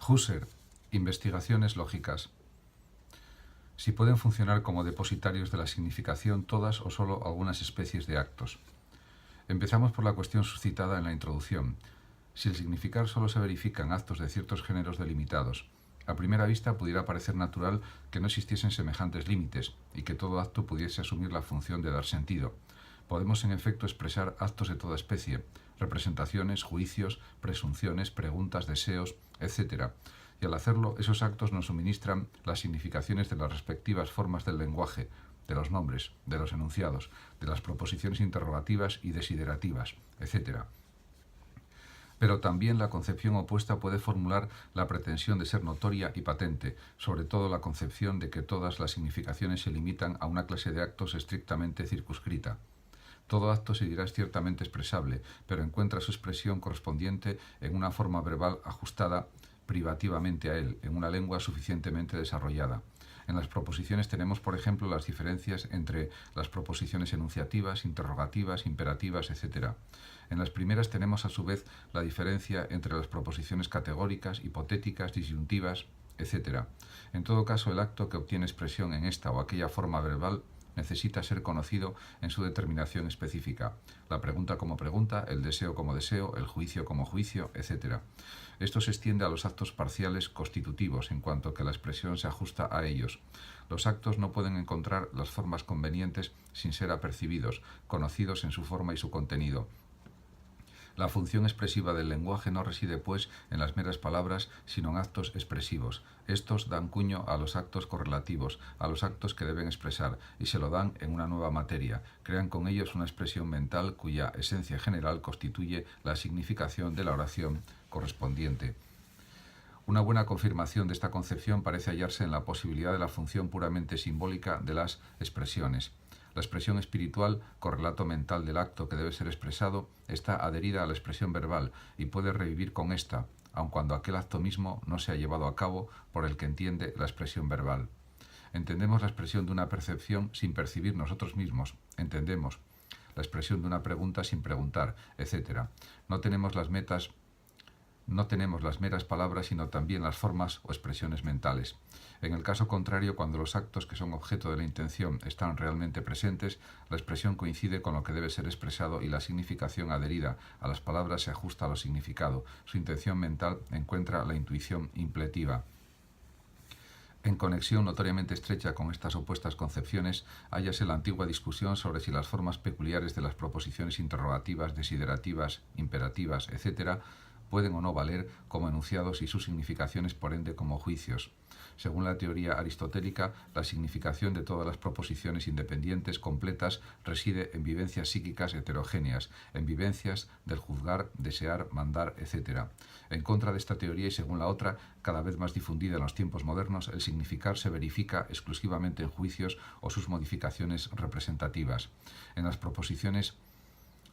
Husserl, investigaciones lógicas. Si pueden funcionar como depositarios de la significación todas o solo algunas especies de actos. Empezamos por la cuestión suscitada en la introducción. Si el significar solo se verifica en actos de ciertos géneros delimitados, a primera vista pudiera parecer natural que no existiesen semejantes límites y que todo acto pudiese asumir la función de dar sentido. Podemos en efecto expresar actos de toda especie, representaciones, juicios, presunciones, preguntas, deseos, etc. Y al hacerlo, esos actos nos suministran las significaciones de las respectivas formas del lenguaje, de los nombres, de los enunciados, de las proposiciones interrogativas y desiderativas, etc. Pero también la concepción opuesta puede formular la pretensión de ser notoria y patente, sobre todo la concepción de que todas las significaciones se limitan a una clase de actos estrictamente circunscrita. Todo acto seguirá ciertamente expresable, pero encuentra su expresión correspondiente en una forma verbal ajustada privativamente a él, en una lengua suficientemente desarrollada. En las proposiciones tenemos, por ejemplo, las diferencias entre las proposiciones enunciativas, interrogativas, imperativas, etc. En las primeras tenemos, a su vez, la diferencia entre las proposiciones categóricas, hipotéticas, disyuntivas, etc. En todo caso, el acto que obtiene expresión en esta o aquella forma verbal necesita ser conocido en su determinación específica. La pregunta como pregunta, el deseo como deseo, el juicio como juicio, etc. Esto se extiende a los actos parciales constitutivos, en cuanto que la expresión se ajusta a ellos. Los actos no pueden encontrar las formas convenientes sin ser apercibidos, conocidos en su forma y su contenido. La función expresiva del lenguaje no reside, pues, en las meras palabras, sino en actos expresivos. Estos dan cuño a los actos correlativos, a los actos que deben expresar, y se lo dan en una nueva materia. Crean con ellos una expresión mental cuya esencia general constituye la significación de la oración correspondiente. Una buena confirmación de esta concepción parece hallarse en la posibilidad de la función puramente simbólica de las expresiones. La expresión espiritual, correlato mental del acto que debe ser expresado, está adherida a la expresión verbal y puede revivir con ésta, aun cuando aquel acto mismo no se ha llevado a cabo por el que entiende la expresión verbal. Entendemos la expresión de una percepción sin percibir nosotros mismos. Entendemos la expresión de una pregunta sin preguntar, etc. No tenemos las meras palabras, sino también las formas o expresiones mentales. En el caso contrario, cuando los actos que son objeto de la intención están realmente presentes, la expresión coincide con lo que debe ser expresado y la significación adherida a las palabras se ajusta a lo significado. Su intención mental encuentra la intuición impletiva. En conexión notoriamente estrecha con estas opuestas concepciones, hállase la antigua discusión sobre si las formas peculiares de las proposiciones interrogativas, desiderativas, imperativas, etc., pueden o no valer como enunciados y sus significaciones por ende como juicios. Según la teoría aristotélica, la significación de todas las proposiciones independientes completas reside en vivencias psíquicas heterogéneas, en vivencias del juzgar, desear, mandar, etc. En contra de esta teoría y según la otra, cada vez más difundida en los tiempos modernos, el significar se verifica exclusivamente en juicios o sus modificaciones representativas. En las proposiciones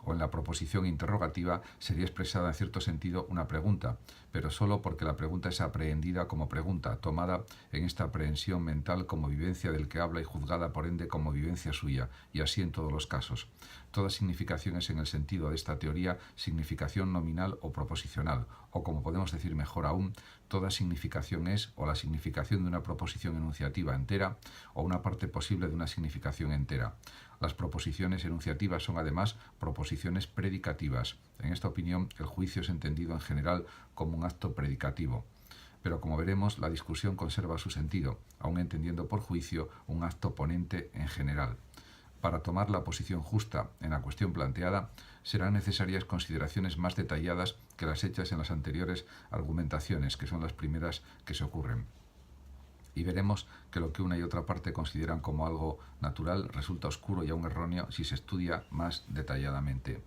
o en la proposición interrogativa sería expresada en cierto sentido una pregunta, pero solo porque la pregunta es aprehendida como pregunta, tomada en esta aprehensión mental como vivencia del que habla y juzgada por ende como vivencia suya, y así en todos los casos. Toda significación es en el sentido de esta teoría significación nominal o proposicional, o como podemos decir mejor aún, toda significación es o la significación de una proposición enunciativa entera o una parte posible de una significación entera. Las proposiciones enunciativas son además proposiciones predicativas. En esta opinión, el juicio es entendido en general como un acto predicativo. Pero como veremos, la discusión conserva su sentido, aun entendiendo por juicio un acto ponente en general. Para tomar la posición justa en la cuestión planteada, serán necesarias consideraciones más detalladas que las hechas en las anteriores argumentaciones, que son las primeras que se ocurren. Y veremos que lo que una y otra parte consideran como algo natural resulta oscuro y aún erróneo si se estudia más detalladamente.